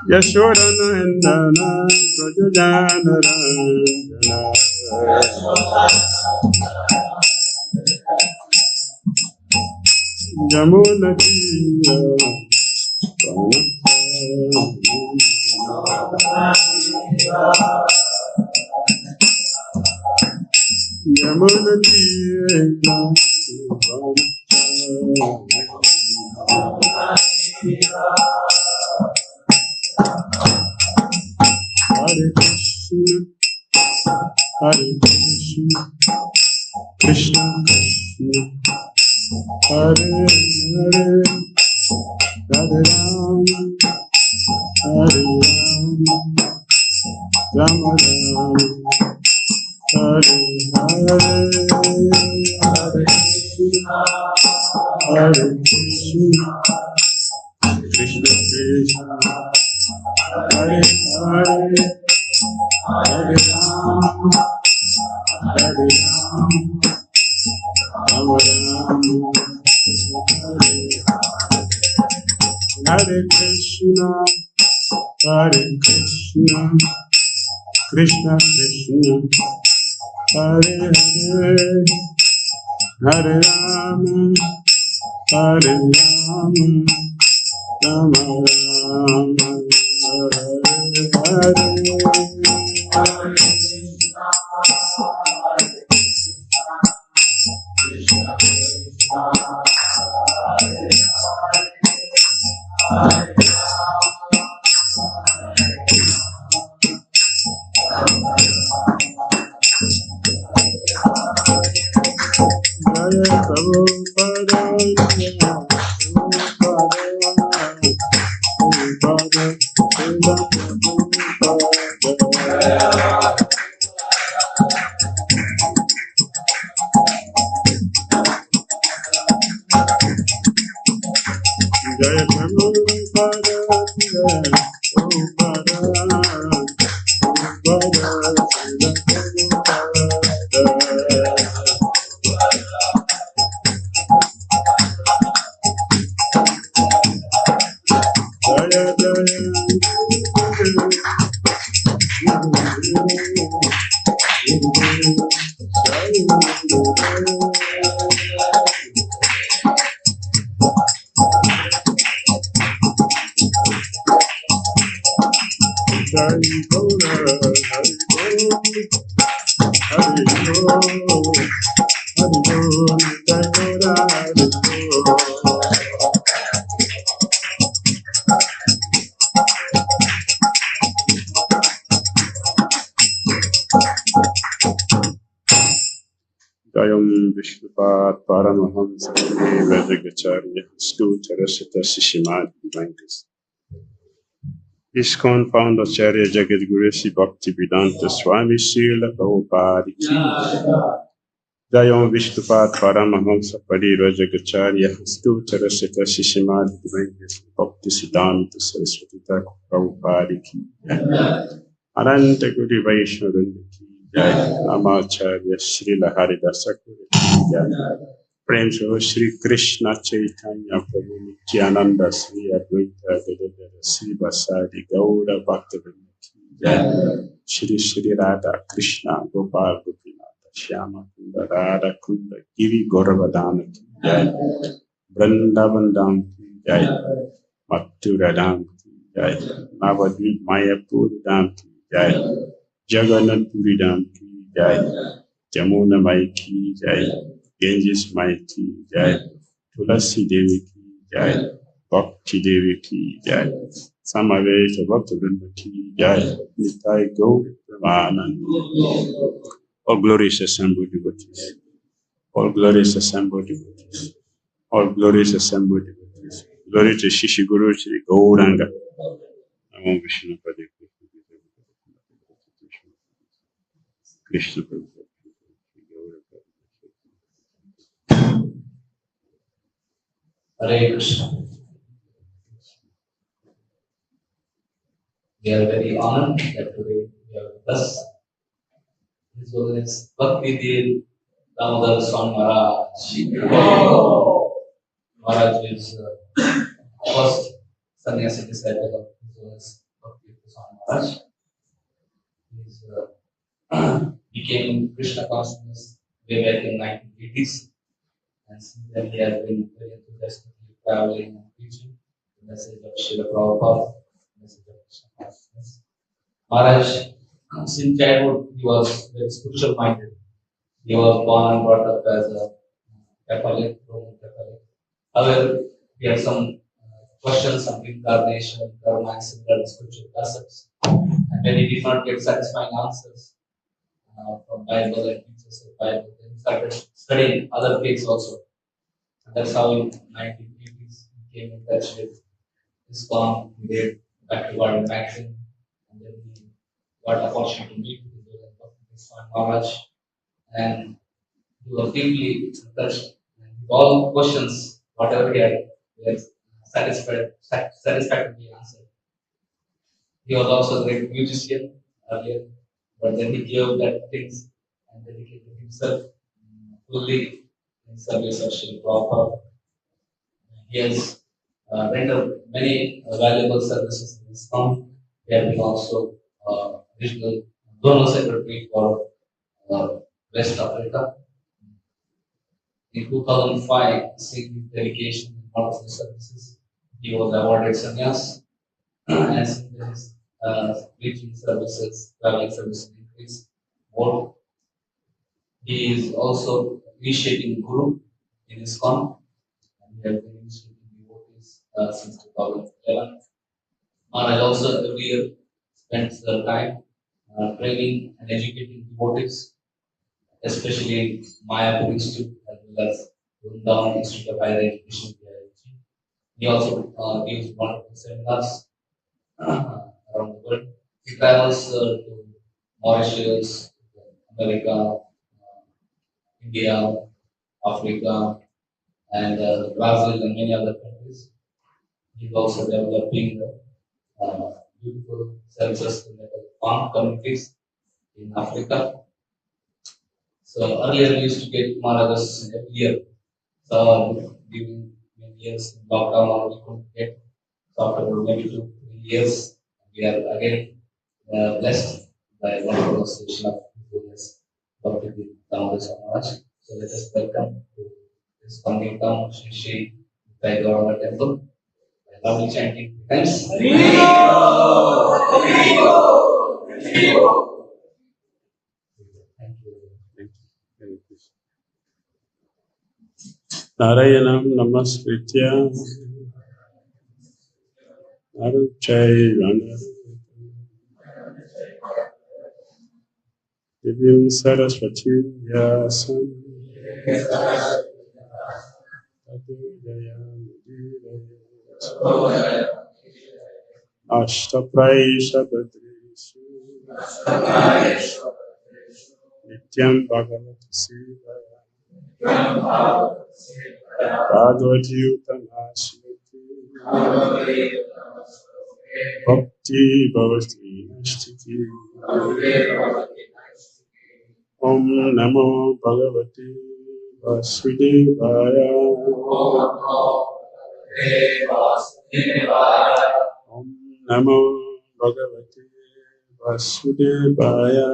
Yashodanandana Prajajanarandana Jamunatira Yamunatira Hare Krishna, Hare Krishna, Krishna Krishna, Hare Hare, Hare Rama, Hare Rama, Rama Rama, Hare Hare, Hare Krishna, Hare Krishna, Krishna Krishna, Hare Hare, Hare Rama, Hare Rama, Rama Rama, Hare Krishna, Hare Krishna, Krishna Krishna, Hare Hare, Hare Rama, Hare Rama, Rama Rama, Hare Hare. Jaya Prabhupada, Jaya Prabhupada, Jaya Prabhupada, Jayam Vishnupat Paramahamsa Vajragacharya Stutarasita Srimad Divine Grace. ISKCON Founder Acharya Jagat Guru Sri Bhakti Vedanta Swami Srila Prabhupada Ki. Jayam Vishnupat Paramahamsa Vajragacharya Stutarasita Srimad Divine Grace Bhakti Siddhanta Saraswati Thakur Prabhupada Ki. Ananta Guru Vaishnava Ki. Jai Namacharya Srila Haridasa Guru Ki. Jai Prem Shri Krishna Chaitanya Prabhu Nityananda Sri Advaita Gadadara Sri Vasadi Gaura Bhaktivinoda Ki. Jai Shri Shri Radha Krishna Gopal Gopinatha Shyama Kunda Radha Kunda Giri Gauravadana Ki. Jai Vrindavan Dham Ki. Jai Mathura Dham Ki. Jai Navadvip Mayapur Dham Ki. Jai Jagannath Puri Dham Ki. Jai Jamuna Mai Ki. Jai Ganges Mai Ki. Jai Tulasi Devi Ki. Jai Bhakti Devi Ki. Jai Samaveta Bhaktivinoda Ki. Jai Nitai Gaur Pramanand. All glorious assembled devotees. All glorious assembled devotees. All glorious assembled devotees. Glory to Shishi Guru Shri Gauranga. Namo Vishnu Pade Krishna Prabhu. Hare Krishna. We are very honored that today we are with us. His Holiness Bhakti Damodar Swami Maharaj. Maharaj is first sannyasi disciple of His Holiness Maharaj. He came in Krishna consciousness way back in 1980s, and since then he has been very enthusiastically traveling and preaching the message of Srila Prabhupada, the message of Krishna consciousness. Maharaj, since childhood, he was very spiritual minded. He was born and brought up as a Catholic, Roman Catholic. However, we have some questions on reincarnation, karma, and similar spiritual concepts. And when he did not get satisfying answers from Bible and teachers of Bible, then he started studying other faiths also. And that's how in 1980s he came in touch with ISKCON. He did Bhagavatam magazine, and then he got an opportunity to meet with ISKCON Maharaj, and he was deeply touched. And with all questions, whatever he had, he had satisfactorily answered. He was also a great musician earlier, but then he gave that things and dedicated himself fully in service of Srila Prabhupada. He has rendered many valuable services in ISKCON. He has been also regional donor secretary for West Africa. In 2005, seeing his dedication and wonderful services, he was awarded sannyas, and since then his preaching services, traveling services increased more. He is also initiating Guru in ISKCON, and he has been initiating devotees since 2011. Maharaj also every year spends time training and educating devotees, especially Mayapur Institute as well as Vrindavan Institute of Higher Education. He also gives wonderful seminars around the world. He travels to Mauritius, America, India, Africa, and Brazil, and many other countries. He is also developing beautiful self-sustainable farm communities in Africa. So earlier we used to get Maharajas every year. So during many years in lockdown, we couldn't get. So after maybe 2-3 years, we are again blessed by wonderful association of goodness, Bhakti Damodar Maharaj. So let us welcome to this ISKCON Newtown Sri 𝐿IKE temple. Lovely chanting. Thanks. Narayanam Namaskritya Naruchaiva Divyam Saraswati Vyasam Ashtapraisha Badrishu Nityam Bhagavata Sivaya Bhagavatyutamashmiti Bhakti Bhavati Nishtiti Om Namo Bhagavate Vasudevaya Om Namo Bhagavate Vasudevaya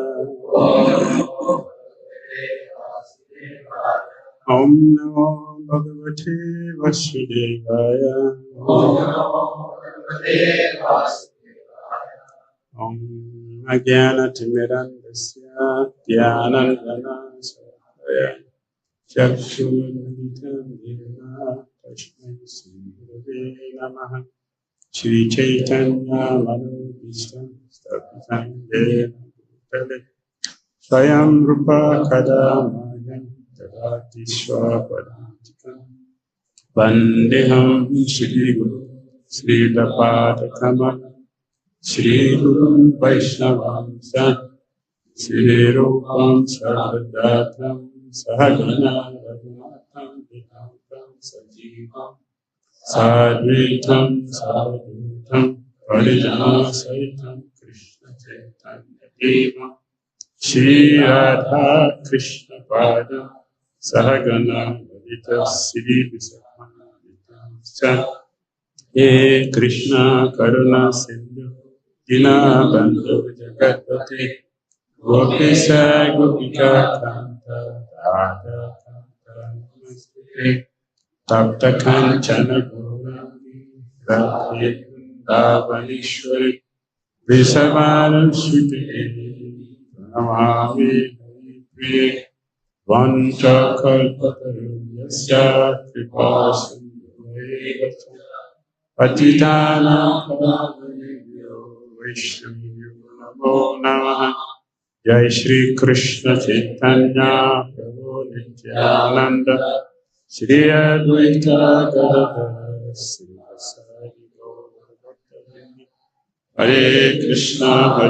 Om Namo Bhagavate Vasudevaya Om Ajnanatirmirandasya Dhyanandanasaya Chakshurmilitam Yena Tasmai Shri Gurave Namaha Shri Chaitanya Manobhishtam Stapitam Yena Bhutale Swayam Rupa Kadamayam Tadati Swapadantikam Vandeham Shri Guru Sri Dapadakama Shri Guru Vaishnavamsa Shri Rupam Sarvadatam Sahagana Raghunatam Vidantam Sajivam Sadvitam Sadhutam Parijana Saitam Krishna Chaitanya Deva Shri Radha Krishna Pada Sahagana Vadita Sri Visakhanavitam He Krishna Karuna Sindhu Dinabandhu Jagatpati Gopisa Gopika Kanta Radha Kanta Namaste Tapta Kanchana Gaurani Radhe Vrindavaneshwari Vrishabhanaswiti Namami Priye Vanchakalpataruyasya Kripasindhuvaiva Patitanam Pavanebhyo Vaishnavyo Namo Namaha Jai Shri Krishna Chaitanya Prabhu Nityananda Shri Advaita Gadadhara Srivasadi Gaura Bhaktavrinda Hare Krishna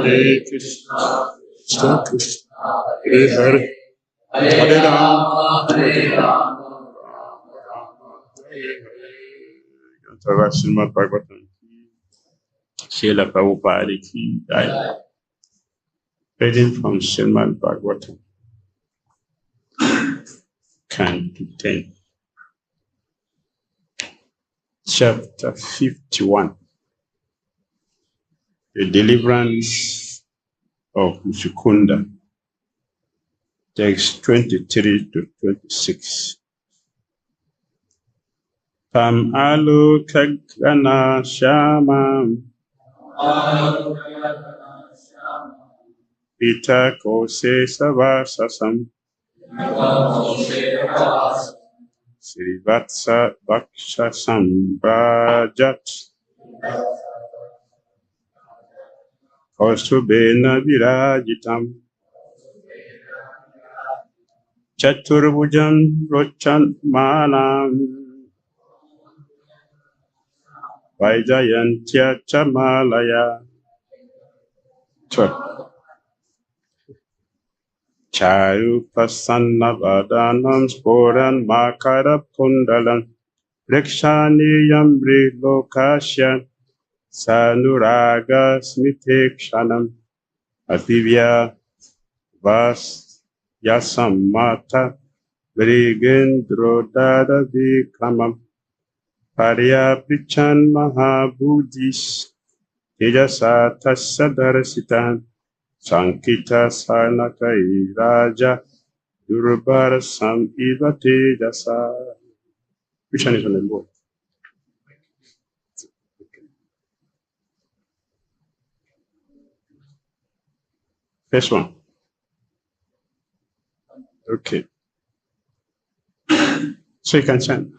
Krishna Krishna Hare Hare Hare Rama Hare Rama Rama Hare Hare. Srimad Bhagavatam ki, Srila Prabhupada ki jai. Reading from Srimad Bhagavatam, Canto 10, Chapter 51, The Deliverance of Mushukunda, text 23 to 26. Tam alokagana shamam Pita kose savasasam Srivatsa vakshasam brajat Kaustubena virajitam Chaturbhujam rochan manam Vaijayantya chamalaya Charu prasanna vadanam sporan makara kundalam Rikshaniyam lokasya Sanuraga smitekshanam Ativya vas yasamata Vrigendro dada vikramam Paryaprichan mahabudis Tejasa tassadarasitan Sankita sanakai raja Durbar samiva tejasa. Which one is on the board? First one. Okay. So you can chant.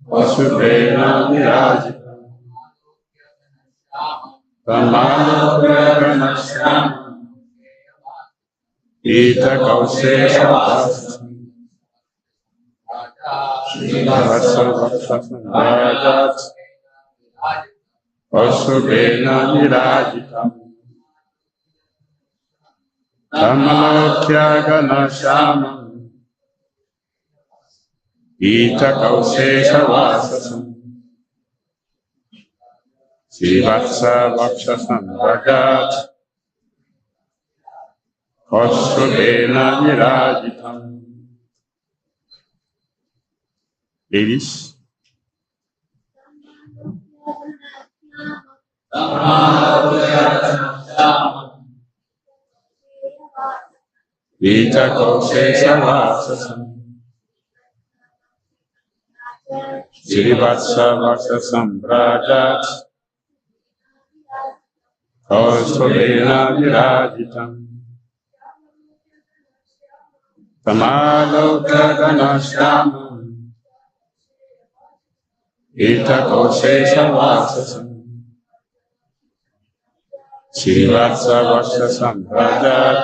Vasubena virajitam Tamalokanasam Ita kauseya vasam Srivasavakshasam rajat Vasubena virajitam Tamalokanasam Ita kauseya vasam Srivatsa vakshasam rajat Kaustubena virajitam. Ladies. Vita kauseya vasasam Srivatsa vakshasam rajat Kaustubena virajitam Tamalokanashyamam Ita kauseya vasasam Srivatsa vakshasam rajat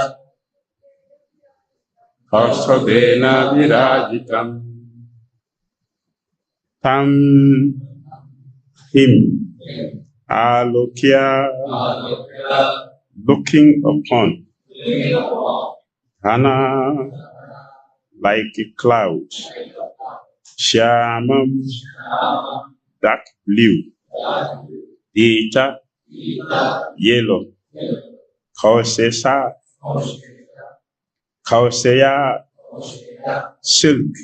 Kaustubena virajitam. Tam him alokya looking upon Hana like a cloud Shyamam dark blue Dhira, yellow. Kauseya, silk.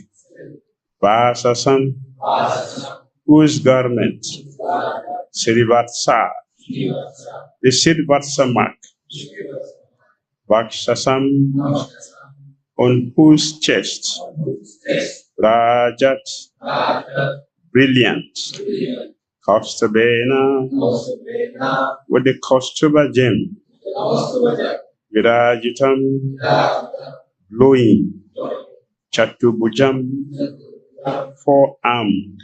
Vasasam, whose garment? Srivatsa, the Srivatsa mark. Vakshasam, on whose chest? Rajat, brilliant. Kaustubena, with the Kaustuba gem. Virajitam, glowing. Chatubujam, forearmed.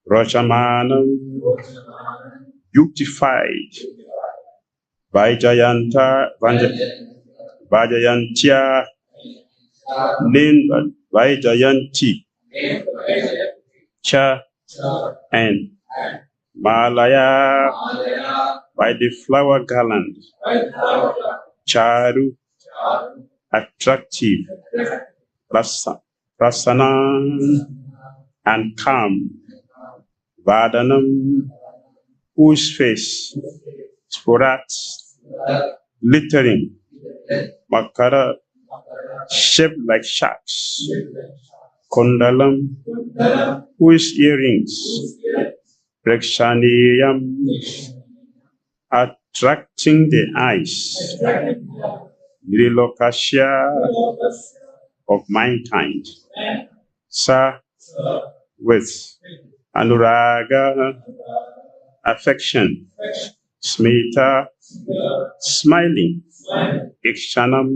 Rajamanam, beautified. Vajayantya, named Vajayanti. Cha, and Malaya, by the flower garland. Charu, attractive. Prasanna, and calm. Vadanam, whose face? Sporat, glittering. Makara, shaped like sharks. Kondalam, whose earrings? Prekshaniyam, attracting the eyes. Nilokasya, of mankind. Sa, with. Anuraga, affection. Smita, smiling. Ikshanam,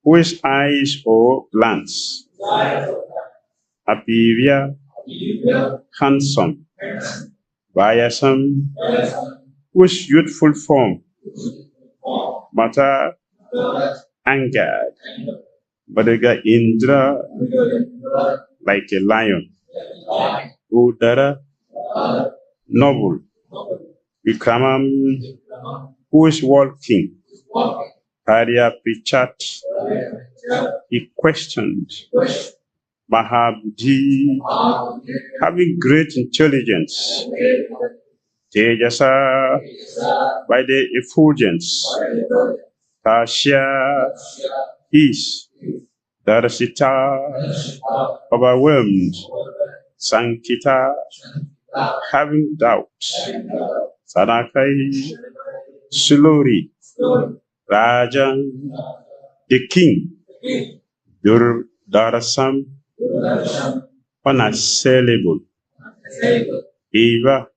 whose eyes or glance. Apivya, handsome. Vayasam, whose youthful form. Mata, angered. Badaga Indra, like a lion. Udara, noble. Vikramam, who is walking. Arya Pichat, he questioned. Mahabudhi, having great intelligence. Tejasa, by the effulgence. Tasya, peace. Darasita, overwhelmed. Sankita, having doubts. Sanakai, slowly. Rajan, the king. Darasam, unassailable. Eva,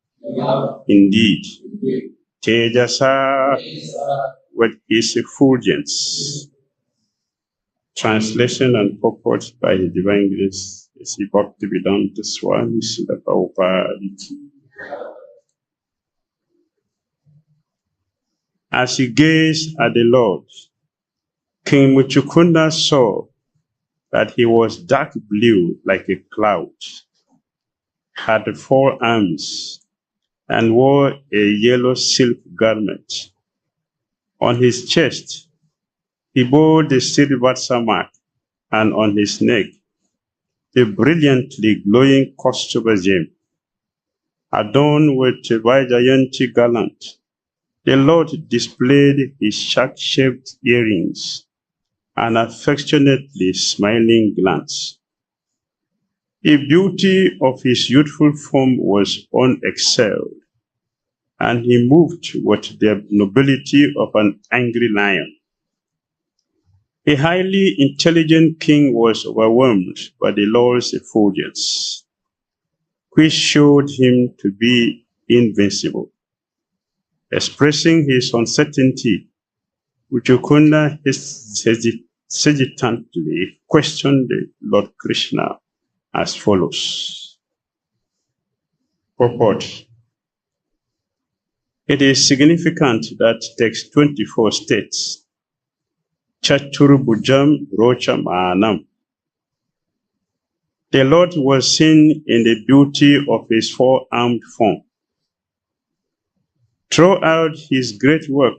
indeed. Tejasa, with his effulgence. Translation and purport by the Divine Grace, 𝐂𝐻𝐈𝐍 Swami Srila Prabhupada. As he gazed at the Lord, King Muchukunda saw that he was dark blue like a cloud, had 4 arms, and wore a yellow silk garment. On his chest, he bore the Srivatsa mark, and on his neck, the brilliantly glowing Kaustuba gem. Adorned with a Vajayanti garland, the Lord displayed his shark-shaped earrings and affectionately smiling glance. The beauty of his youthful form was unexcelled, and he moved with the nobility of an angry lion. A highly intelligent king was overwhelmed by the Lord's effulgence, which showed him to be invincible. Expressing his uncertainty, Uchukunda hesitantly questioned the Lord Krishna as follows. Purport. It is significant that text 24 states, Chaturbhujam Rochamanam. The Lord was seen in the beauty of his 4-armed form. Throughout his great work,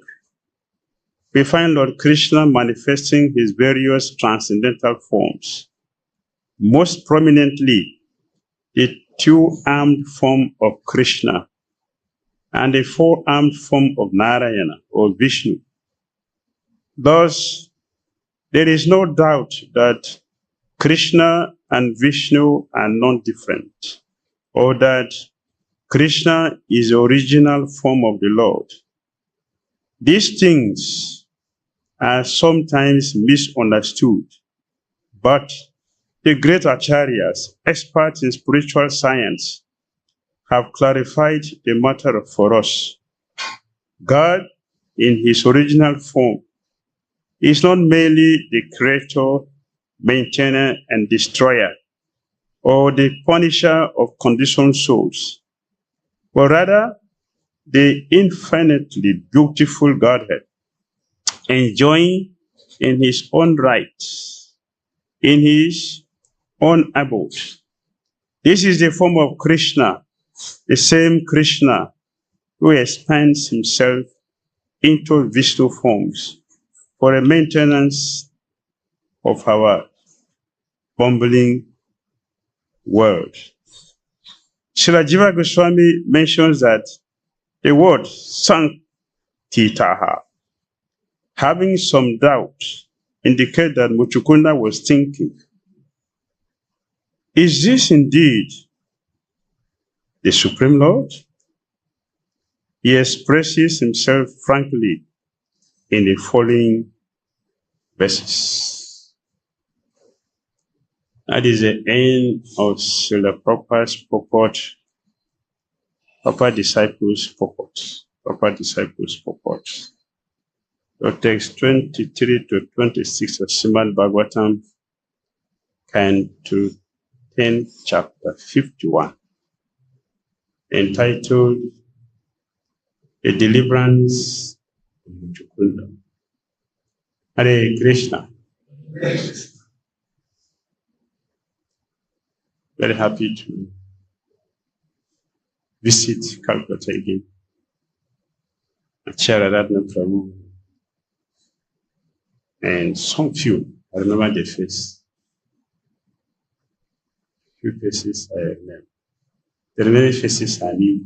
we find Lord Krishna manifesting his various transcendental forms, most prominently the 2-armed form of Krishna, and the four-armed form of Narayana or Vishnu. Thus, there is no doubt that Krishna and Vishnu are not different, or that Krishna is the original form of the Lord. These things are sometimes misunderstood, but the great acharyas, experts in spiritual science, have clarified the matter for us. God, in his original form, is not merely the creator, maintainer, and destroyer, or the punisher of conditioned souls, but rather the infinitely beautiful Godhead, enjoying in his own right, in his own abode. This is the form of Krishna, the same Krishna who expands himself into Vishnu forms for the maintenance of our bumbling world. Srila Jiva Goswami mentions that the word Sankitaha, having some doubt, indicate that Muchukunda was thinking, is this indeed the Supreme Lord? He expresses himself frankly in the following verses. That is the end of Srila Prabhupada's purport, Prabhupada disciples' purport, Prabhupada disciples' purport. So text 23 to 26 of Srimad Bhagavatam, Canto 10, chapter 51, entitled The Deliverance of Muchukunda. Hare Krishna. Very happy to visit Calcutta again. Acharya Ratna Prabhu and some few, I remember the face. Few faces I remember. The remaining faces are new.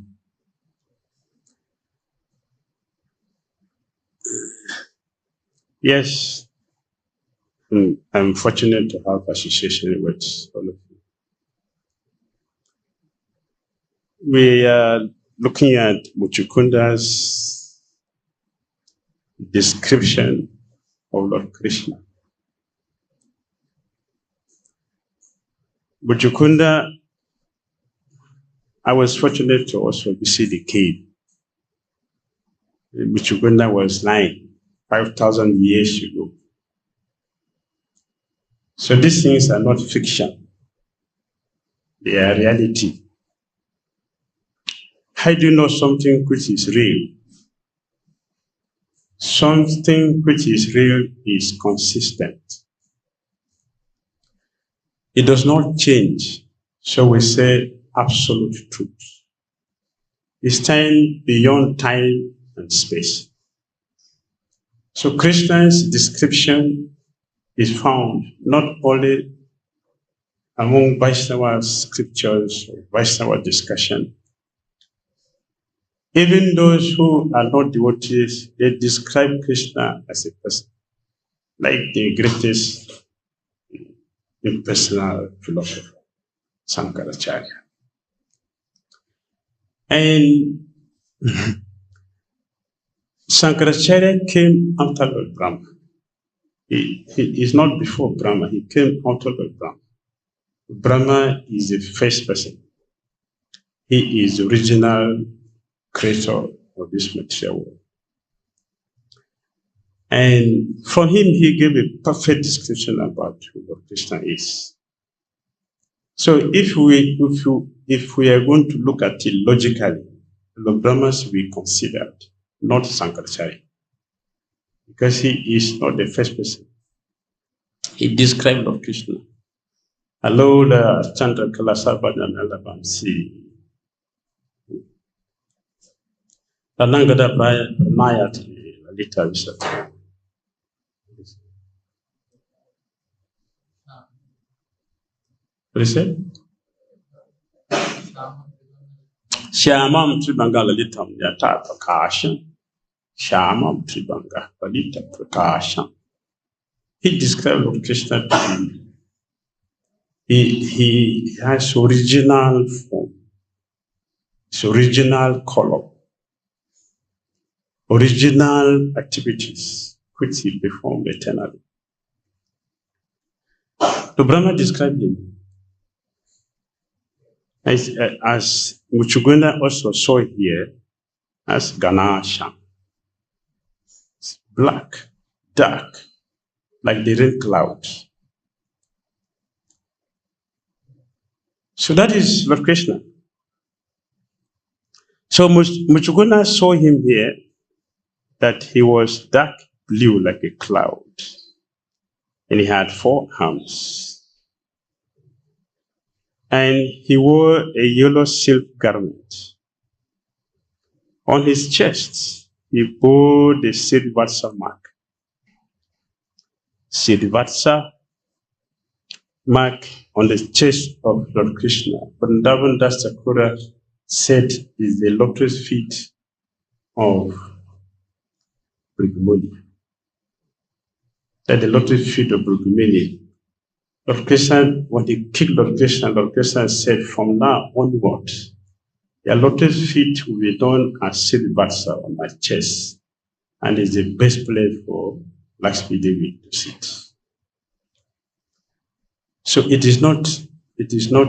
Yes, I'm fortunate to have association with all of you. We are looking at Muchukunda's description of Lord Krishna. Muchukunda, I was fortunate to also visit the cave. Muchukunda was lying 5,000 years ago. So these things are not fiction. They are reality. How do you know something which is real? Something which is real is consistent. It does not change. So we say absolute truth. It's time beyond time and space. So Krishna's description is found not only among Vaishnava scriptures or Vaishnava discussion. Even those who are not devotees, they describe Krishna as a person, like the greatest impersonal philosopher, Sankaracharya. And Sankaracharya came after Lord Brahma. He is not before Brahma, he came after Lord Brahma. Brahma is the first person. He is the original creator of this material world. And from him, he gave a perfect description about who Lord Krishna is. So if we are going to look at it logically, Lord Brahma will be considered, not Sankaracharya, because he is not the first person. He described Lord Krishna. Hello, the Chandra Kalasabad and Alabamsi. Tanangada Mayat Lalita Vishata. What is it? Shyamam Tribanga Lalitam Yata Prakasham. Shyamam Tribanga Lalita Prakasham. He described Lord Krishna to be. He has original form, his original color, original activities which he performed eternally. So Brahma described him as Muchugunda also saw here as Ganasham. It's black, dark, like the rain clouds. So that is Lord Krishna. So Muchugunda saw him here that he was dark blue like a cloud. And he had 4 arms. And he wore a yellow silk garment. On his chest, he bore the Srivatsa mark. Srivatsa mark on the chest of Lord Krishna. Vrindavan Das Thakur said is the lotus feet of Brahmani. That the lotus feet of Brahmani. Lord Krishna, when he kicked Lord Krishna said, from now onward, your lotus feet will be done as Srivatsa on my chest, and is the best place for Lakshmi Devi to sit. So it is not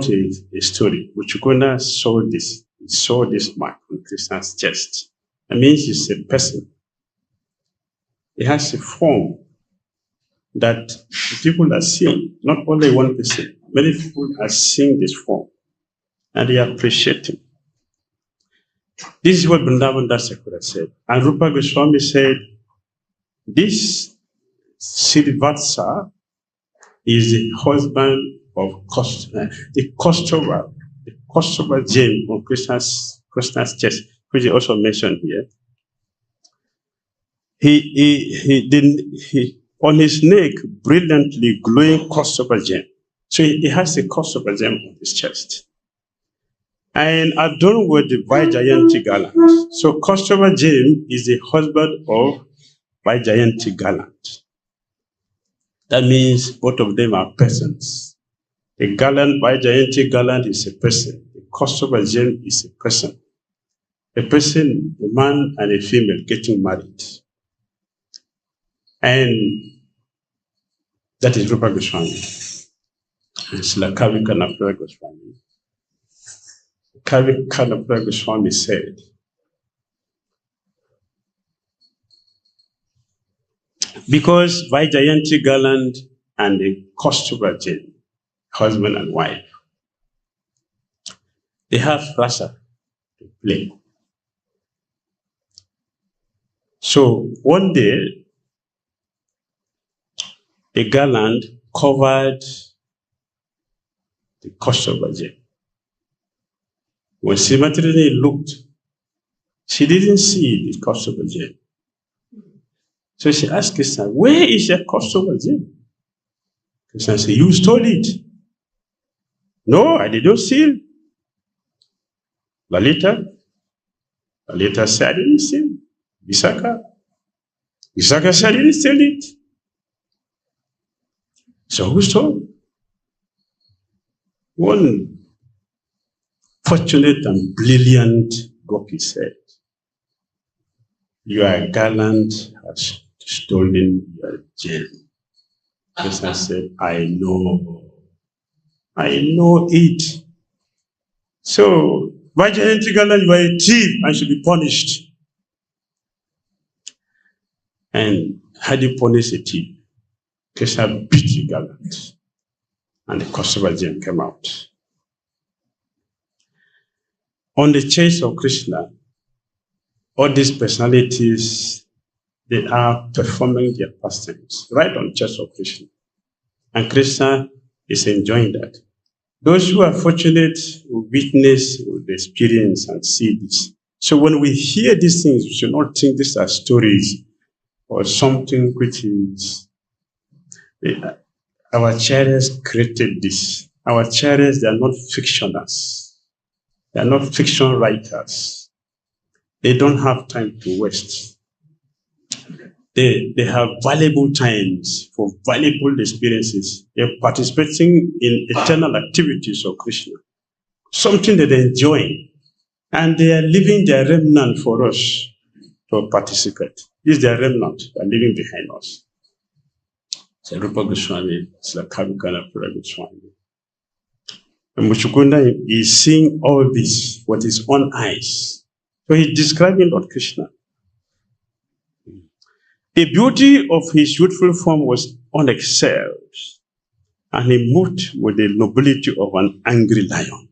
a story. Uchukuna saw this. He saw this mark on Krishna's chest. That means he's a person. He has a form that people are seeing, not only one person. Many people are seeing this form, and they appreciate him. This is what Vrindavan Das Thakur said. And Rupa Goswami said, this Srivatsa is the husband of the Kaustubha gem on Krishna's chest, which is also mentioned here. He on his neck, brilliantly glowing Kaustubha gem. So he has a Kaustubha gem on his chest. And adorned with the Vaijayanti garland. So Kaustubha gem is the husband of Vaijayanti garland. That means both of them are persons. The garland, Vaijayanti garland is a person. The Kaustubha gem is a person. A person, a man and a female getting married. And that is Rupa Goswami. It's like Kavikanapura Goswami. Kavikanapura Goswami said, because Vaijayanti garland and the Kaustubha gem, husband and wife, they have rasa to play. So one day, the garland covered the Kaustubha gem. When Srimad looked, she didn't see the Kaustubha gem. So she asked Krishna, where is your Kaustubha gem? Krishna said, you stole it. No, I did not steal. Lalita said, I didn't steal. Visakha said, I didn't steal it. So who stole? One fortunate and brilliant gopi said, your garland has stolen your gem. Krishna said, I know it. So, Vaijayanti garland, you are a thief and should be punished. And how do you punish a thief? Krishna beat the garland, and the Kaustubha gem came out. On the chest of Krishna, all these personalities, they are performing their pastimes right on the chest of Krishna. And Krishna is enjoying that. Those who are fortunate will witness, will experience and see this. So when we hear these things, we should not think these are stories or something which is, our acharyas created this. Our acharyas, they are not fictionals. They are not fiction writers. They don't have time to waste. They have valuable times for valuable experiences. They're participating in eternal activities of Krishna, something that they enjoy. And they are leaving their remnant for us to participate. This is their remnant. They are leaving behind us. So Rupa Goswami, Slakabhikana Pura Goswami. And Muchukunda is seeing all this with his own eyes. So he's describing Lord Krishna. The beauty of his youthful form was unexcelled, and he moved with the nobility of an angry lion.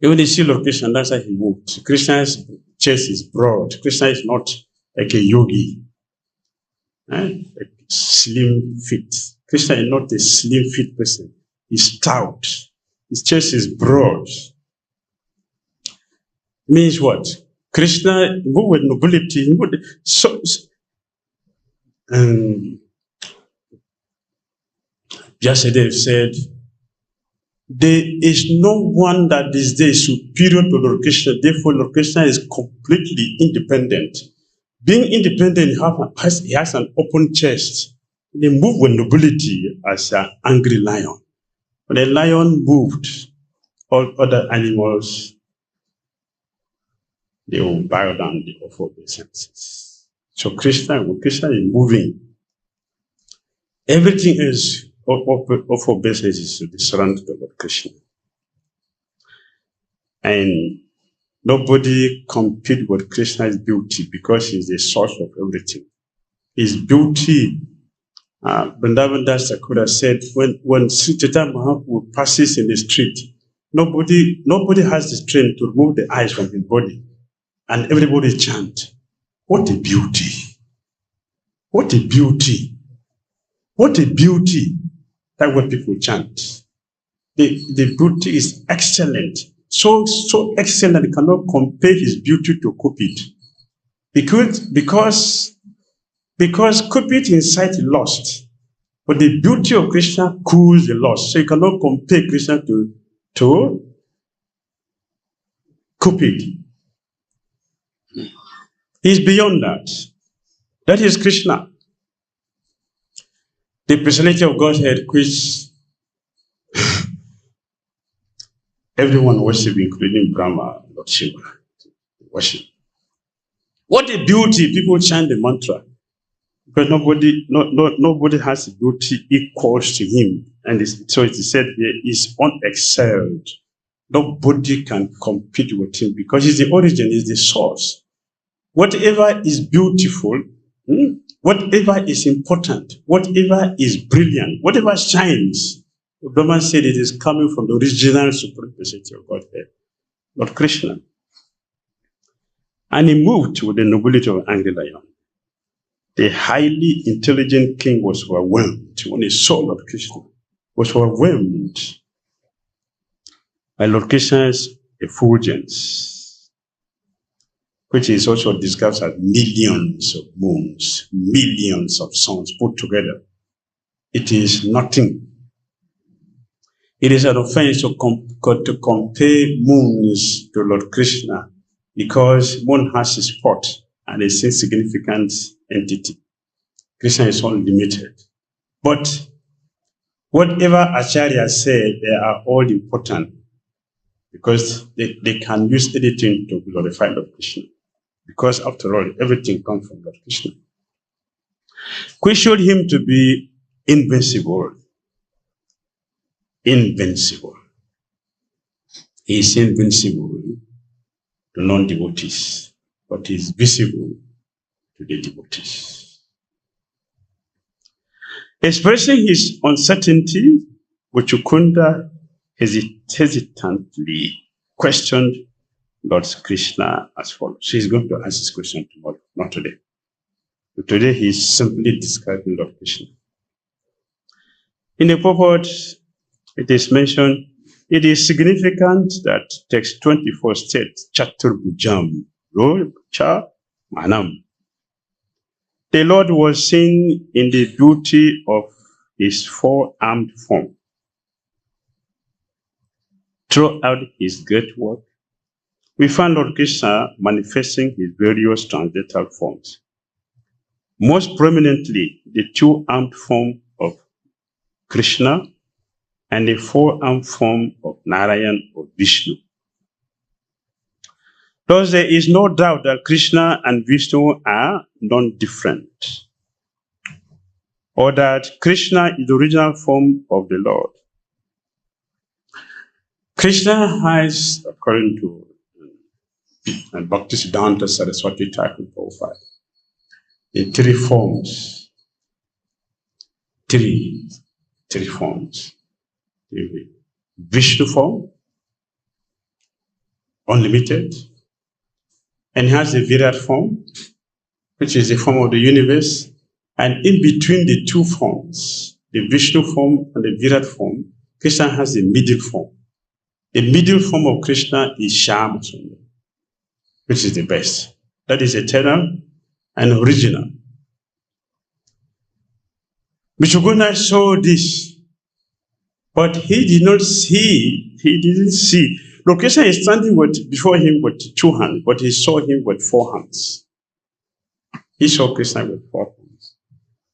Even you see Lord Krishna, that's how he moved. Krishna's chest is broad. Krishna is not like a yogi, like slim fit. Krishna is not a slim fit person. He's stout. His chest is broad. Means what? Krishna moved with nobility. So, Vyasadeva said, there is no one that is there superior to Lord Krishna. Therefore, Lord Krishna is completely independent. Being independent, he has an open chest. They move with nobility as an angry lion. When a lion moved, all other animals, they will bow down before their senses. So Krishna is moving. Everything else of obeisances to be surrendered to Lord Krishna. And nobody competes with Krishna's beauty because he's the source of everything. His beauty, Vrindavan Das Thakur said, when Sri Chaitanya Mahaprabhu passes in the street, nobody has the strength to remove the eyes from his body. And everybody chant, what a beauty! What a beauty! What a beauty! That's what people chant. The beauty is excellent. So excellent, you cannot compare his beauty to Cupid. Because Cupid incites lust. But the beauty of Krishna cools the lust. So you cannot compare Krishna to Cupid. He's beyond that. That is Krishna. The personality of Godhead, which everyone worships, including Brahma, Lord Shiva, worship. What a beauty! People chant the mantra. Because nobody has a beauty equals to him. And so it is said here, he's unexcelled. Nobody can compete with him because he's the origin, he's the source. Whatever is beautiful, whatever is important, whatever is brilliant, whatever shines, the Brahman said it is coming from the original supreme personality of Godhead, Lord Krishna. And he moved with the nobility of an angry lion. The highly intelligent king was overwhelmed when he saw Lord Krishna, was overwhelmed by Lord Krishna's effulgence, which is also described as millions of moons, millions of suns put together. It is nothing. It is an offense to compare moons to Lord Krishna because moon has a spot and is insignificant entity. Krishna is unlimited. But whatever Acharya said, they are all important because they can use anything to glorify Lord Krishna. Because after all, everything comes from Lord Krishna. We showed him to be invincible. Invincible. He is invincible to non-devotees, but he is visible to the devotees. Expressing his uncertainty, Muchukunda hesitantly questioned Lord Krishna as follows. She's going to ask this question tomorrow, not today. But today he is simply describing Lord Krishna. In the purport, it is mentioned, it is significant that text 24 states, Chaturbhujam, Lord Cha Manam. The Lord was seen in the beauty of his four-armed form. throughout his great work, we find Lord Krishna manifesting his various transcendental forms. Most prominently, the two-armed form of Krishna and the four-armed form of Narayan or Vishnu. Thus, there is no doubt that Krishna and Vishnu are non-different, or that Krishna is the original form of the Lord. Krishna has, according to Bhakti Siddhanta Saraswati Thakur Prabhupada, in three forms. Three forms. The Vishnu form, unlimited, and has the Virat form, which is the form of the universe. And in between the two forms, the Vishnu form and the Virat form, Krishna has the middle form. The middle form of Krishna is Janmashtami, which is the best. That is eternal and original. Vishnu saw this, but he didn't see. Lord Krishna is standing before him with two hands, but he saw him with four hands. He saw Krishna with four hands.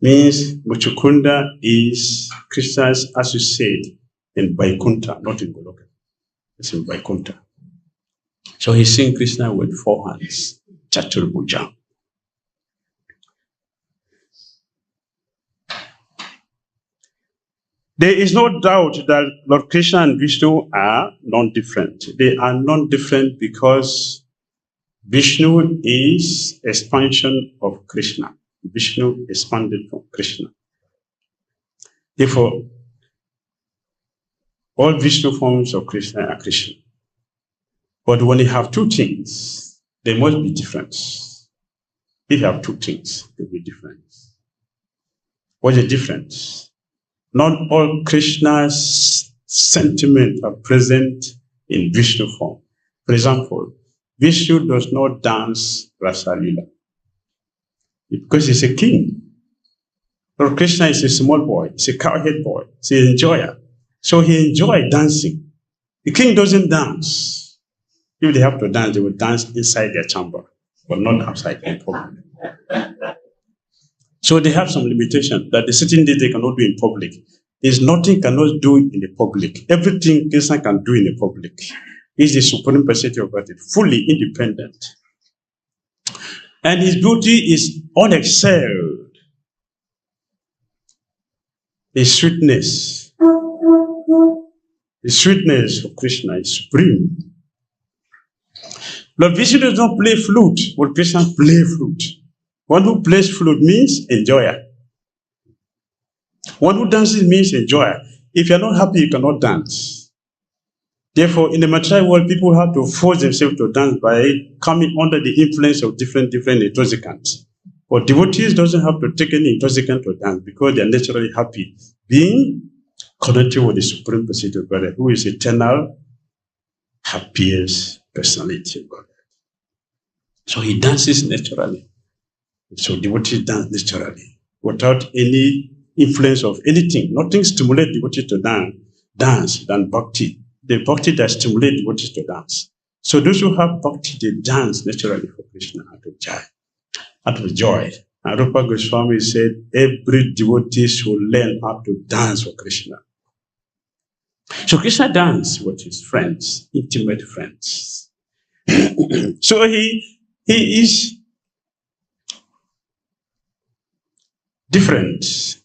Means Muchukunda is Krishna's associate in Vaikuntha, not in Goloka. It's in Vaikuntha. So he's seeing Krishna with four hands, Chaturbhuja. There is no doubt that Lord Krishna and Vishnu are non-different. They are non-different because Vishnu is expansion of Krishna. Vishnu expanded from Krishna. Therefore, all Vishnu forms of Krishna are Krishna. But when you have two things, they must be different. If you have two things, they will be different. What's the difference? Not all Krishna's sentiments are present in Vishnu form. For example, Vishnu does not dance Rasa Lila because he's a king. Lord Krishna is a small boy, he's a cowhead boy, he's an enjoyer. So he enjoys dancing. The king doesn't dance. If they have to dance, they will dance inside their chamber, but not outside in public. So they have some limitation that the certain day they cannot do in public. There's nothing cannot do in the public. Everything Krishna can do in the public. He's the supreme personality of God, fully independent. And his beauty is unexcelled. His sweetness of Krishna is supreme. Lord Vishnu does not play flute, but Krishna plays flute. One who plays flute means enjoyer. One who dances means enjoyer. If you're not happy, you cannot dance. Therefore, in the material world, people have to force themselves to dance by coming under the influence of different intoxicants. But devotees doesn't have to take any intoxicant to dance because they are naturally happy, being connected with the Supreme Personality of God, who is eternal, happiest personality of God. So he dances naturally. So devotees dance naturally, without any influence of anything. Nothing stimulates devotees to dance than bhakti. The bhakti that stimulates devotees to dance. So those who have bhakti, they dance naturally for Krishna out of joy. And Rupa Goswami said, every devotee should learn how to dance for Krishna. So Krishna dances with his friends, intimate friends. So he is different.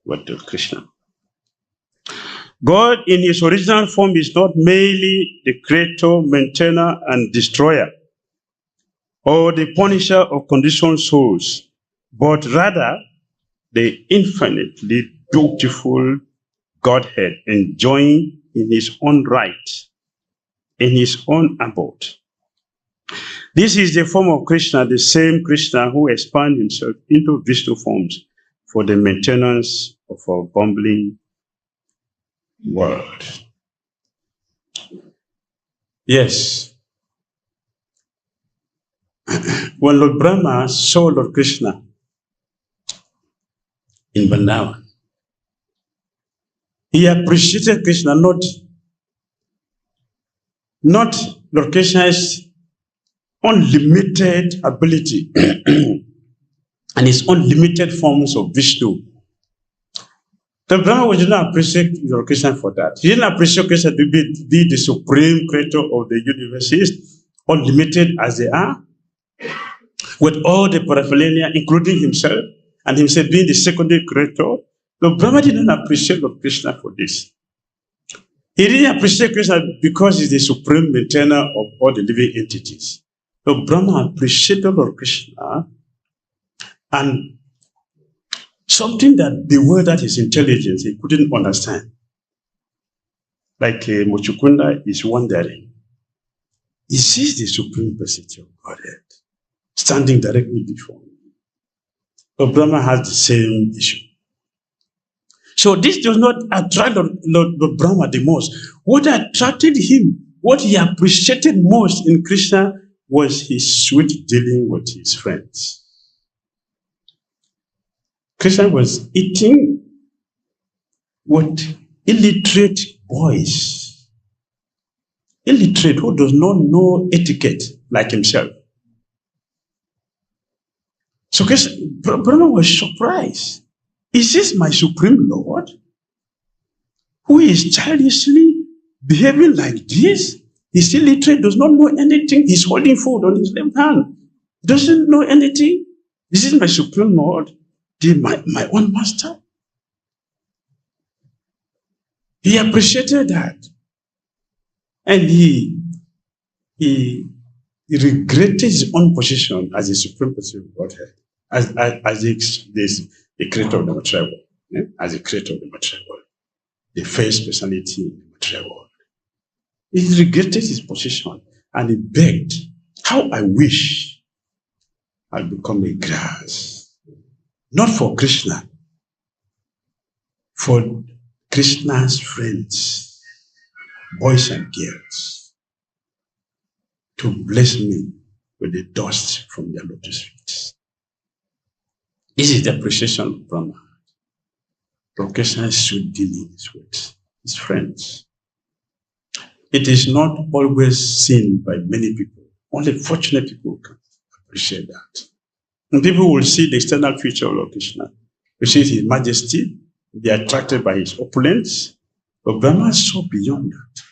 What does Krishna? God in his original form is not merely the creator, maintainer, and destroyer, or the punisher of conditioned souls, but rather the infinitely beautiful Godhead enjoying in his own right, in his own abode. This is the form of Krishna, the same Krishna who expands himself into Vishnu forms for the maintenance of our bumbling world. Yes. When Lord Brahma saw Lord Krishna in Vrindavan, He appreciated Krishna, not Lord Krishna's unlimited ability and his unlimited forms of Vishnu. The Brahma did not appreciate Lord Krishna for that. He didn't appreciate Krishna to be the supreme creator of the universe. He is unlimited as they are, with all the paraphernalia, including himself, and himself being the secondary creator. The Brahma did not appreciate Lord Krishna for this. He didn't appreciate Krishna because he's the supreme maintainer of all the living entities. So Brahma appreciated Lord Krishna, and something that bewildered his intelligence, he couldn't understand. Like Muchukunda is wondering, is this the supreme personality of Godhead standing directly before him? So Brahma has the same issue. So this does not attract Lord Brahma the most. What attracted him, what he appreciated most in Krishna was his sweet dealing with his friends. Krishna was eating with illiterate boys. Illiterate who does not know etiquette like himself. So Brahma was surprised. Is this my supreme Lord who is childishly behaving like this? He's illiterate, does not know anything. He's holding food on his left hand. Doesn't know anything. This is my supreme Lord, my own master. He appreciated that. And he regretted his own position as a supreme person of Godhead, as the creator of the material world, as the creator of the material world, the first personality in the material world. He regretted his position and he begged, how I wish I'd become a grass. Not for Krishna, for Krishna's friends, boys and girls, to bless me with the dust from their lotus feet. This is the appreciation of Brahma. Lord Krishna should deal with his friends. It is not always seen by many people. Only fortunate people can appreciate that. And people will see the external feature of Lord Krishna, appreciate his majesty, be attracted by his opulence. But Brahma saw beyond that.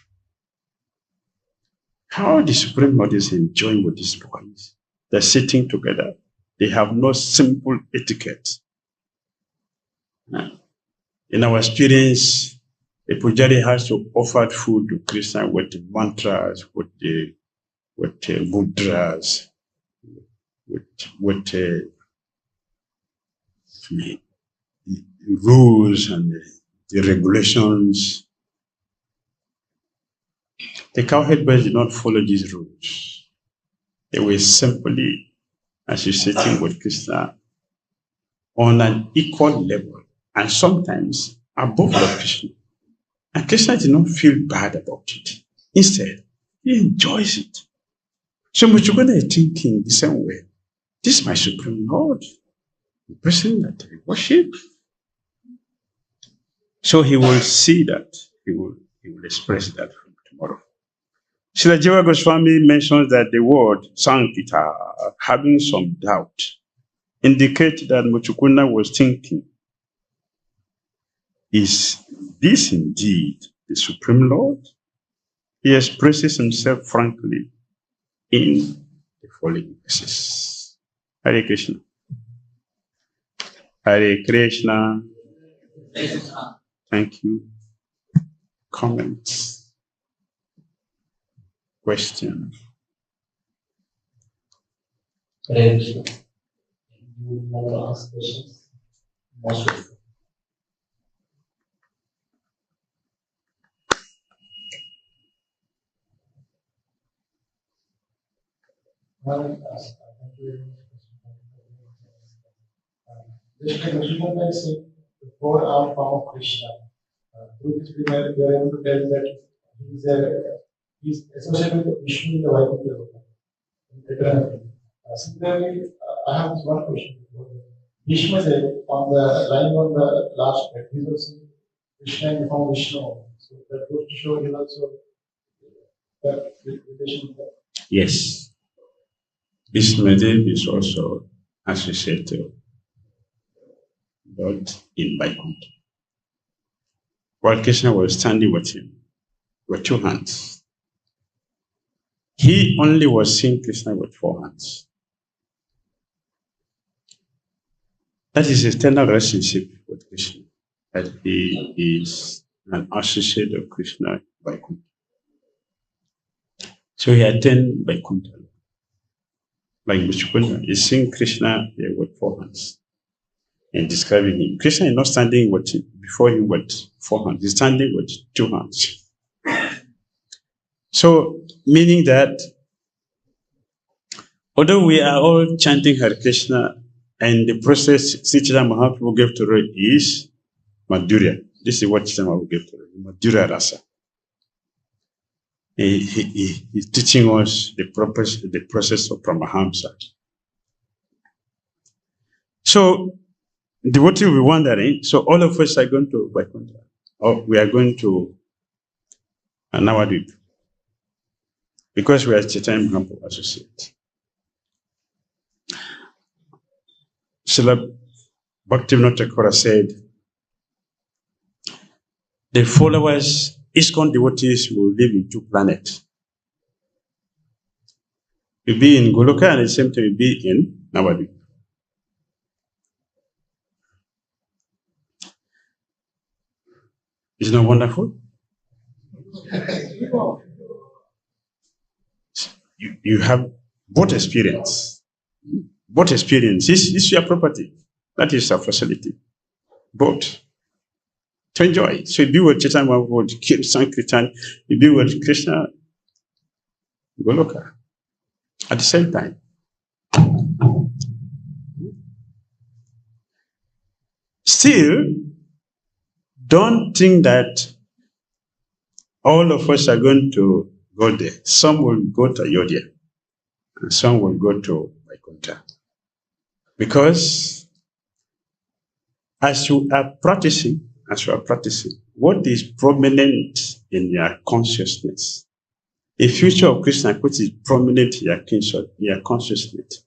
How the Supreme Lord is enjoying with these boys. They're sitting together. They have no simple etiquette. In our experience, a pujari has to offer food to Krishna with the mantras, with the mudras, with the rules and the regulations. The cowherd boys did not follow these rules. They were simply associating with Krishna on an equal level and sometimes above Lord Krishna. And Krishna did not feel bad about it. Instead, he enjoys it. So Muchukunda is thinking the same way. This is my Supreme Lord, the person that I worship. So he will see that. He will express that from tomorrow. Srila Jiva Goswami mentions that the word Sankita, having some doubt, indicates that Muchukunda was thinking, is this indeed the Supreme Lord? He expresses himself frankly in the following verses. Hare Krishna. Hare Krishna. Thank you. Comments? Question? Hare Krishna. You want to ask questions? Most welcome. Just like Srimad said, the 4-arm form of Krishna. Through this, we are able to tell that he is associated with Vishnu in the Vaikuntha. Similarly, I have this one question. Vishnu said on the line on the last page, he was Krishna in the form of Vishnu. So that goes to show you also that relation there. Yes. Vishnudev is also associated to God in Vaikuntha. While Krishna was standing with him with two hands, he only was seeing Krishna with four hands. That is a standard relationship with Krishna, that he is an associate of Krishna in Vaikuntha. So he attained Vaikuntha. Like Muchukunda is seeing Krishna with four hands and describing him. Krishna is not standing before him with four hands, he's standing with two hands. So, meaning that although we are all chanting Hare Krishna, and the process Sri Chaitanya Mahaprabhu gave to us is Madhurya. This is what Chaitanya Mahaprabhu gave to us, Madhurya Rasa. He's teaching us the process of Paramahamsa. So, devotee will be wondering, so all of us are going to Vaikuntha, or we are going to Navadvip, because we are Chaitanya Mahaprabhu associate. Srila Bhaktivinoda Thakur said, the followers, ISKCON devotees will live in two planets. You'll be in Goloka and at the same time you'll be in Navadvip. Isn't that wonderful? You have both experience. Both experience. This is your property. That is your facility. Both. To enjoy. So you be with Chaitanya Mahaprabhu, Sankirtan, you be with Krishna, Goloka. At the same time. Still, don't think that all of us are going to go there. Some will go to Ayodhya, and some will go to Vaikuntha. Because as you are practicing, what is prominent in your consciousness, a future of Krishna which is prominent in your consciousness,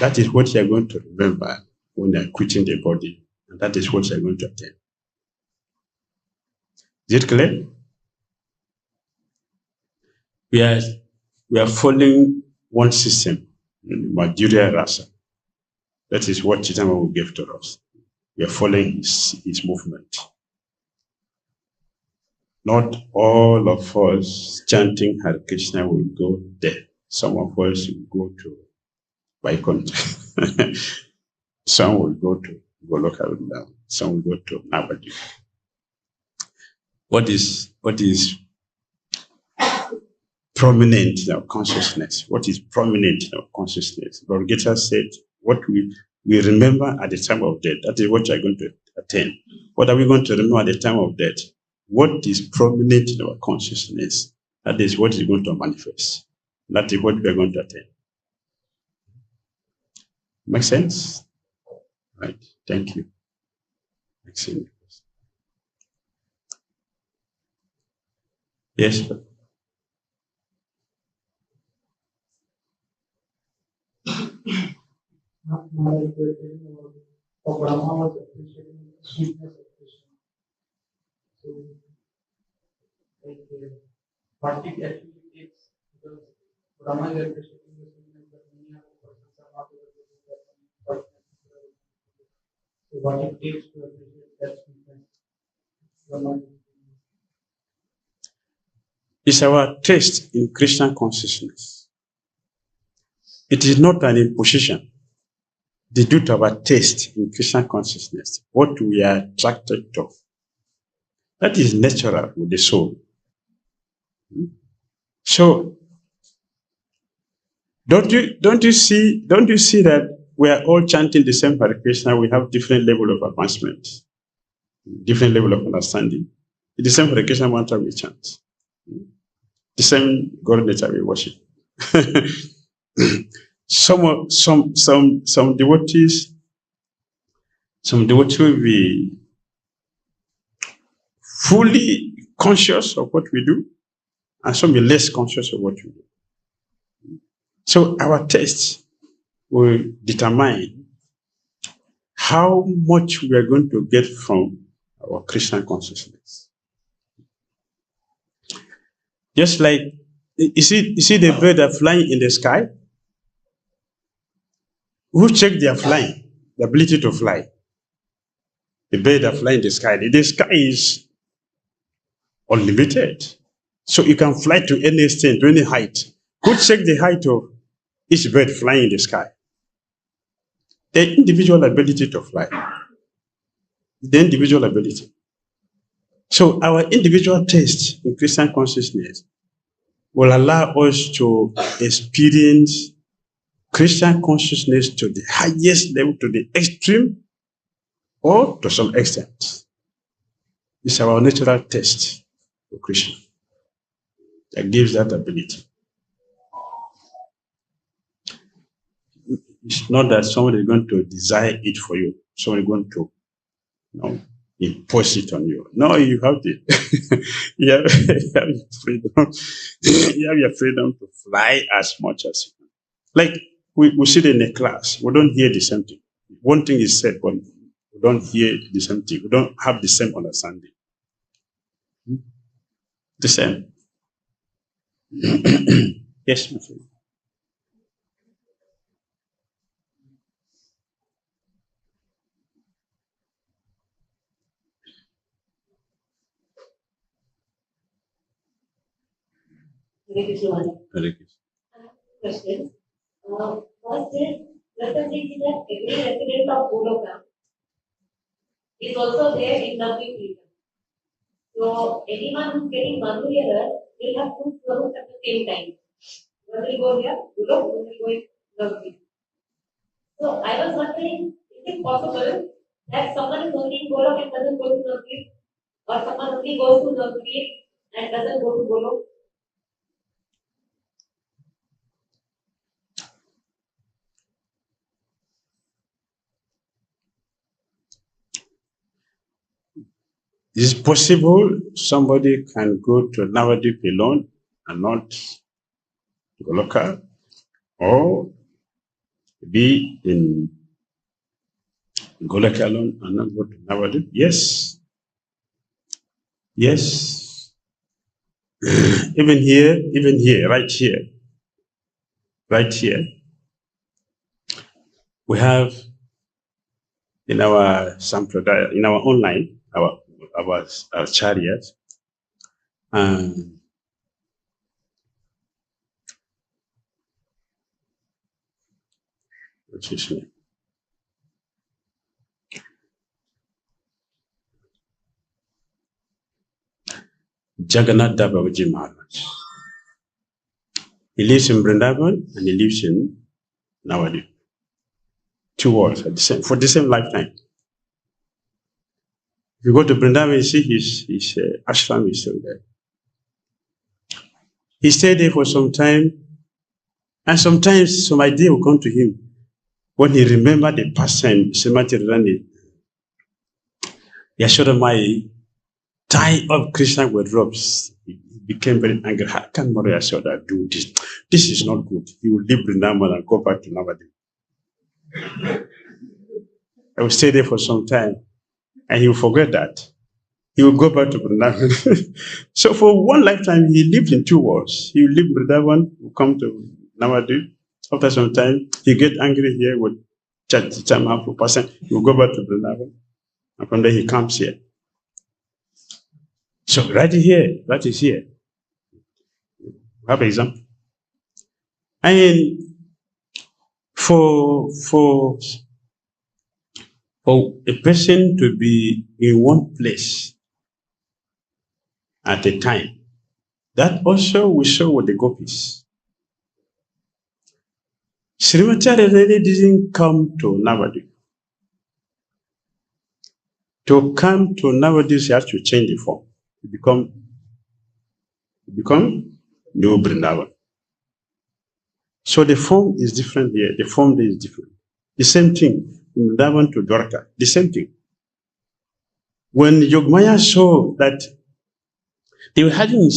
that is what you are going to remember when you are quitting the body, and that is what you are going to attain. Is it clear? We are following one system, Madhurya Rasa. That is what Chaitanya will give to us. We are following his movement. Not all of us chanting Hare Krishna will go there. Some of us will go to Vaikuntha. Some will go to Goloka. Some will go to Navadvip. What is prominent in our consciousness? What is prominent in our consciousness? Lord Gita said, what we remember at the time of death, that is what you are going to attain. What are we going to remember at the time of death? What is prominent in our consciousness, that is what is going to manifest. That is what we are going to attain. Make sense? Right. Thank you. Excellent. Yes. Maharaj, Brahma was appreciating the sweetness of Krishna. So, what it actually takes, because Brahma is appreciating the sweetness, but many other persons are not able to do that. So, what it takes to appreciate that sweetness, Brahma. It's our taste in Krishna consciousness. It is not an imposition. The due to our taste in Krishna consciousness, what we are attracted to, that is natural with the soul. So, don't you see that we are all chanting the same Hare Krishna? We have different level of advancement, different level of understanding. The same Hare Krishna mantra we chant, the same God nature we worship. Some devotees will be fully conscious of what we do, and some be less conscious of what we do. So our test will determine how much we are going to get from our Krishna consciousness. Just like, you see the bird that are flying in the sky? Who check their flying, the ability to fly? The bird that fly in the sky. The sky is unlimited. So you can fly to any extent, to any height. Who check the height of each bird flying in the sky? The individual ability to fly. The individual ability. So our individual taste in Christian consciousness will allow us to experience Christian consciousness to the highest level, to the extreme, or to some extent. It's our natural taste for Krishna that gives that ability. It's not that somebody is going to desire it for you. Somebody is going to, impose it on you. No, you have the you have your freedom. You have your freedom to fly as much as you can. Like we sit in a class, we don't hear the same thing. One thing is said, but we don't hear the same thing. We don't have the same understanding. The same. Yes, my friend. Questions. First is, let us see that every resident of Goloka is also there in loving freedom. So anyone who's getting Mandu here will have two swarups at the same time. One will go here, Golok, one will go in lovely. So I was wondering, is it possible that someone is only in Golok and doesn't go to lovely, or someone only goes to lovely and doesn't go to Golok? Is it possible somebody can go to Navadip alone and not Goloka, or be in Goloka alone and not go to Navadip? Yes. Yes. Even here, right here, we have in our Sampradaya, in our online, our chariot, what's his name? Jagannath Babaji Maharaj. He lives in Vrindavan and he lives in Navadip. Two worlds for the same lifetime. If you go to Vrindavan, you see his ashram is still there. He stayed there for some time, and sometimes some idea will come to him when he remembered the past time Srimad Radharani Yashodamai tie up Krishna with ropes. He became very angry. How can Mother Yashoda do this? This is not good. He will leave Vrindavan and go back to Navadip. I will stay there for some time, and he will forget that. He will go back to Vrindavan. So for one lifetime, he lived in two worlds. He will leave Vrindavan, will come to Navadip. After some time, he get angry here with Chama for person. He will go back to Vrindavan, and from there he comes here. So right here, that is here. Have an example. And for a person to be in one place at a time, that also we show with the gopis. Srimad really didn't come to Navadip. To come to Navadip, you have to change the form. You become New Vrindavan. So the form is different here. The form there is different. The same thing, Vrindavan to Dwarka, the same thing. when Yogamaya saw that they were having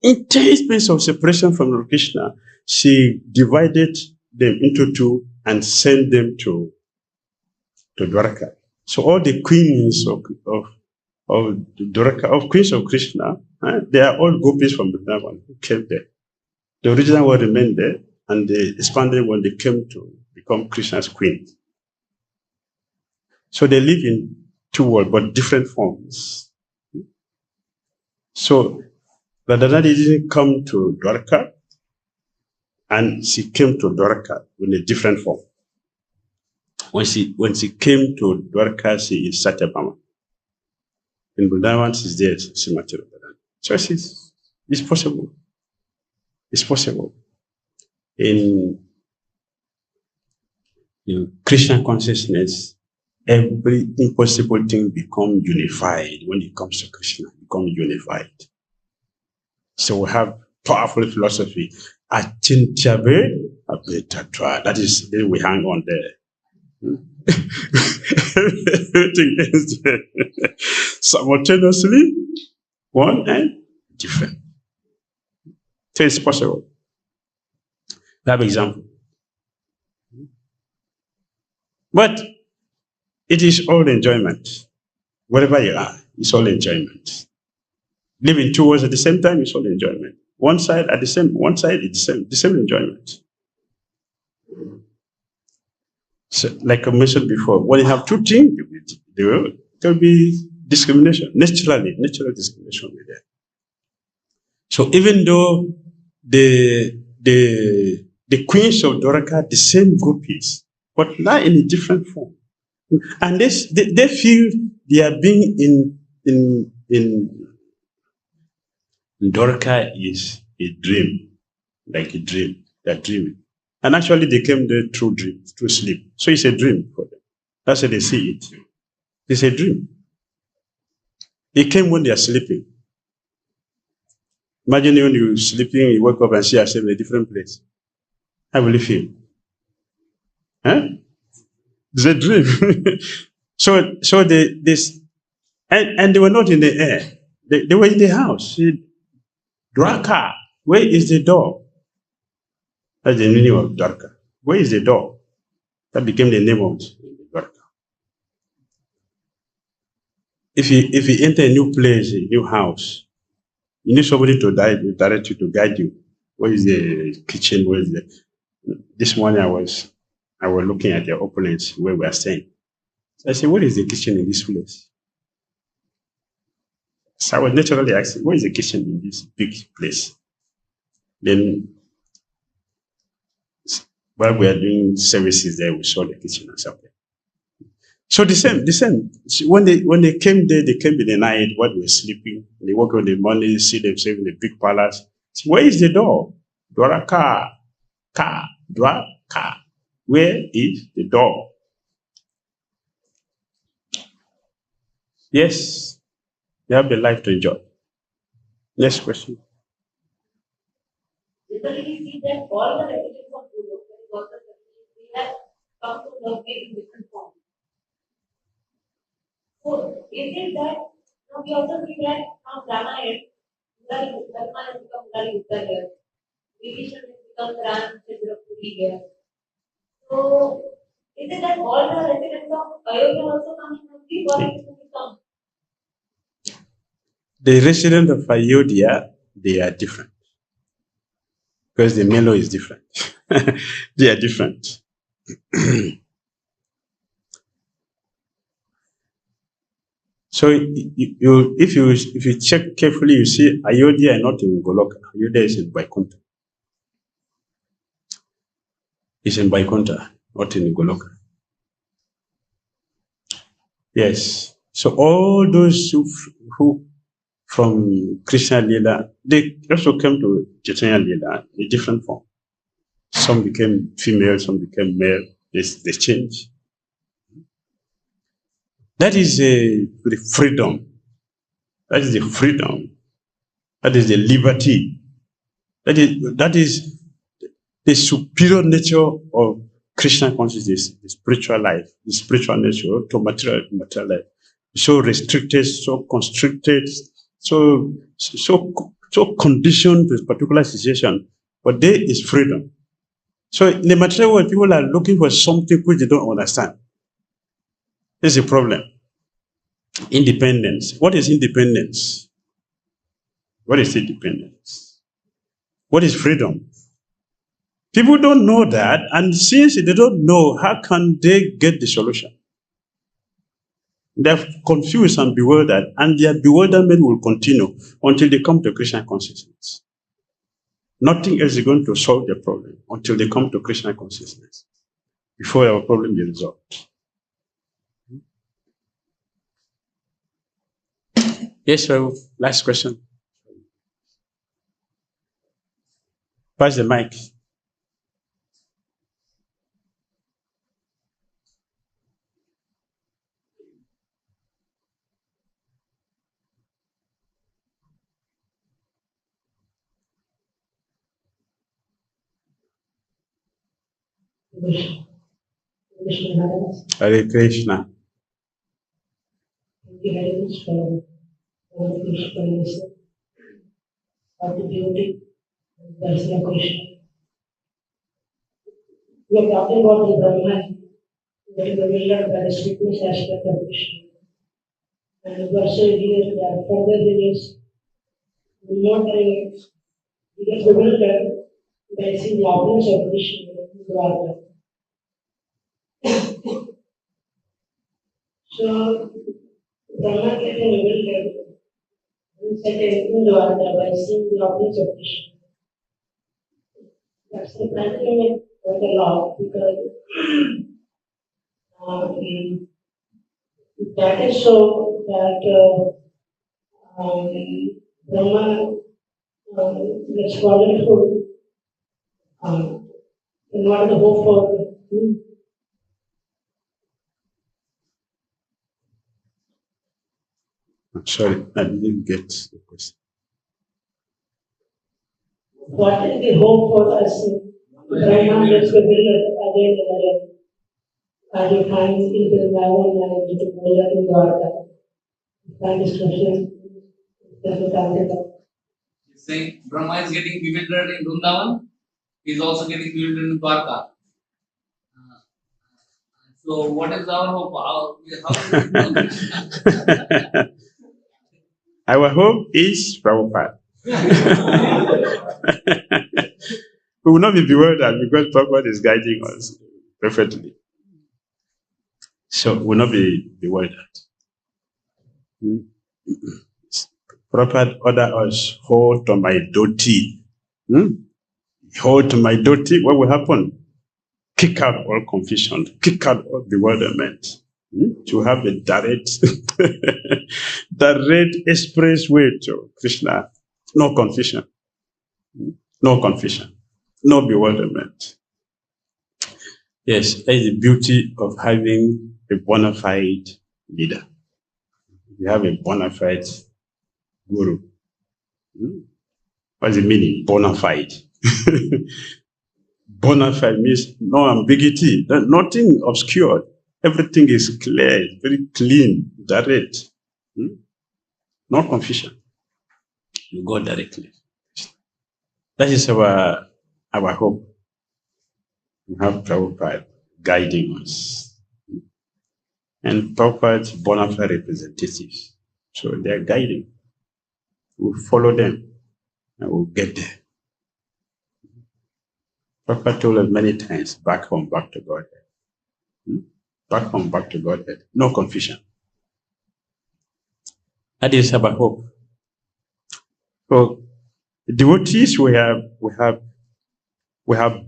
intense pains of separation from Lord Krishna, she divided them into two and sent them to Dwarka. So all the queens of Dwarka, of queens of Krishna, they are all gopis from Vrindavan who came there. The original one remained there, and they expanded when they came to become Krishna's queen. So they live in two worlds, but different forms. So Radharani didn't come to Dwarka, and she came to Dwarka in a different form. When she came to Dwarka, she is Satyabhama. In Vrindavan, she's there, Srimati Radharani. So it's possible. It's possible. In Krishna consciousness, every impossible thing becomes unified. When it comes to Krishna, becomes unified. So we have powerful philosophy. Achintyabe abetatra. That is, then we hang on there. Everything is there. Simultaneously, one and different. So it's possible. We have example. But it is all enjoyment. Wherever you are, it's all enjoyment. Living two worlds at the same time is all enjoyment. One side is the same enjoyment. So, like I mentioned before, when you have two things, there will be discrimination. Natural discrimination will be there. So even though the queens of Dwarka, the same gopis, but now in a different form, and they feel they are being in Dwarka is a dream, like a dream. They're dreaming. And actually they came there through dream, through sleep. So it's a dream for them. That's how they see it. It's a dream. They came when they are sleeping. Imagine when you're sleeping, you wake up and see yourself in a different place. How will you feel? Huh? It's a dream. so they were not in the air. They were in the house. Dwarka, where is the door? That's the meaning of Dwarka. Where is the door? That became the name of Dwarka. If you enter a new place, a new house, you need somebody to direct you, to guide you. Where is the kitchen? Where is the? This morning I was looking at the opponents where we are staying. So I said, what is the kitchen in this place? So I was naturally asking, what is the kitchen in this big place? Then, while we are doing services there, we saw the kitchen and something. So the same. When they came there, they came in the night while we were sleeping. They woke up in the morning, see themselves in the big palace. So where is the door? Dwaraka. Dwaraka. Where is the door? Yes, they have the life to enjoy. Next question. Generally, we see that all the residents of Goloka, they have come to love in different forms. So, is it that now we also see that from Ramayana, Dharma has become Murari Uttara here. Vibhishan has become Ram Chandrapuri here. So, is it that all the residents of Ayodhya also come in Bhakti, or is it become? The residents of Ayodhya, they are different. Because the mellow is different. They are different. So if you check carefully, you see Ayodhya is not in Goloka. Ayodhya is in Vaikuntha. It's in Vaikuntha, not in Goloka. Yes. So all those who from Krishna Lila, they also came to Chaitanya Lila in a different form. Some became female, some became male. They changed. That is the freedom. That is the freedom. That is the liberty. That is the superior nature of Krishna consciousness, the spiritual life, the spiritual nature to material life. so restricted, so constricted, so conditioned to a particular situation. But there is freedom. So in the material world, people are looking for something which they don't understand. This is a problem. Independence. What is independence? What is independence? What is freedom? People don't know that, and since they don't know, how can they get the solution? They're confused and bewildered, and their bewilderment will continue until they come to Krishna consciousness. Nothing else is going to solve the problem until they come to Krishna consciousness, before our problem is resolved. Yes, so last question. Pass the mic. Hare Krishna. Thank you very much for all the explanation of the beauty and person of Krishna. We are talking about the Brahman that is revealed by the sweetness aspect of Krishna. And also here there are further details. We know that it is revealed by seeing the opulence of Krishna in Dwarka. So Brahma can be revealed in Dwarka by seeing the opulence of Krishna. That's the primary of the law, because that is so that Brahma gets wonderful in order to hope for. I'm sorry, I didn't get the question. What is the hope for us? Brahma gets revealed again and again. As you find in the Bible and in the Dwarka. You find this question. You say Brahma is getting bewildered in Vrindavan, he is also getting bewildered in Dwarka. So what is our hope? How Our hope is Prabhupada. We will not be bewildered because Prabhupada is guiding us perfectly. So we will not be bewildered. Prabhupada order us, hold to my duty. Hold to my duty. What will happen? Kick out all confusion, kick out all bewilderment. To have a direct express way to Krishna. No confusion. No confusion. No bewilderment. Yes, that is the beauty of having a bona fide leader. You have a bona fide guru. What does it mean? Bona fide. Bona fide means no ambiguity, nothing obscured. Everything is clear, very clean, direct. No confusion. You go directly. That is our hope. We have Prabhupada guiding us. And Prabhupada's bona fide representatives. So they are guiding. We'll follow them and we'll get there. Prabhupada told us many times, back home, back to Godhead. Back home, back to Godhead. No confusion. That is our hope. So devotees, we have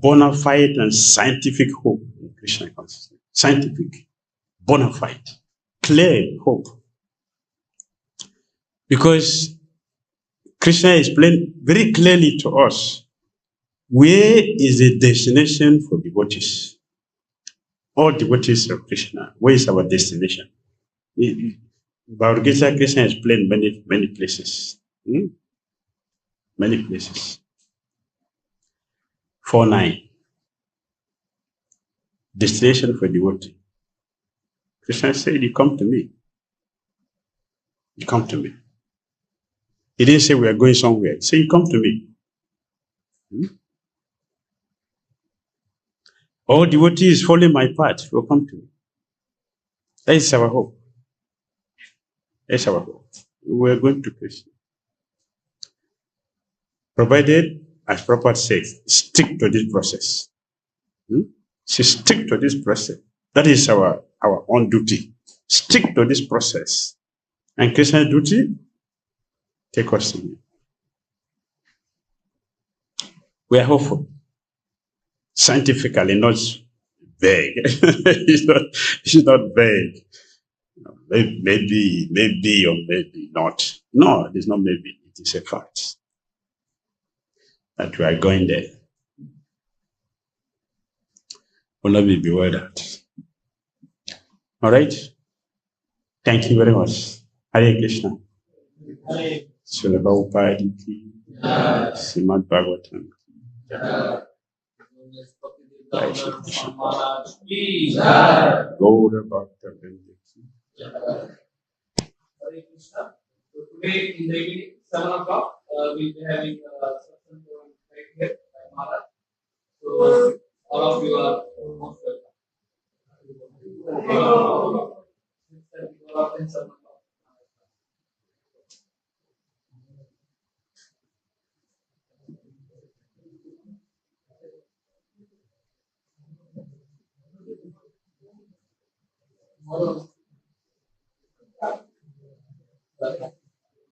bona fide and scientific hope in Krishna consciousness. Scientific, bona fide, clear hope. Because Krishna explained very clearly to us where is the destination for devotees. All devotees of Krishna, where is our destination? Bhagavatam, Krishna explained many places. Many places. 4:9. Destination for devotee. Krishna said, you come to me. You come to me. He didn't say we are going somewhere. He said, you come to me. All devotees following my path will come to me. That is our hope. That's our hope. We are going to Krishna. Provided, as Prabhupada says, stick to this process. So stick to this process. That is our own duty. Stick to this process. And Krishna's duty, take us to me. We are hopeful. Scientifically, not vague. it's not vague. Maybe or maybe not. No, it is not maybe. It is a fact that we are going there. Will not be bewildered. All right. Thank you very much. Hare Krishna. Srila Prabhupada ki, Srimad Bhagavatam. Gaura Bhakta Vrinda ki. Hare Krishna. So today in the evening, 7 o'clock, we'll be having something right here by Maharaj. So all of you are most welcome.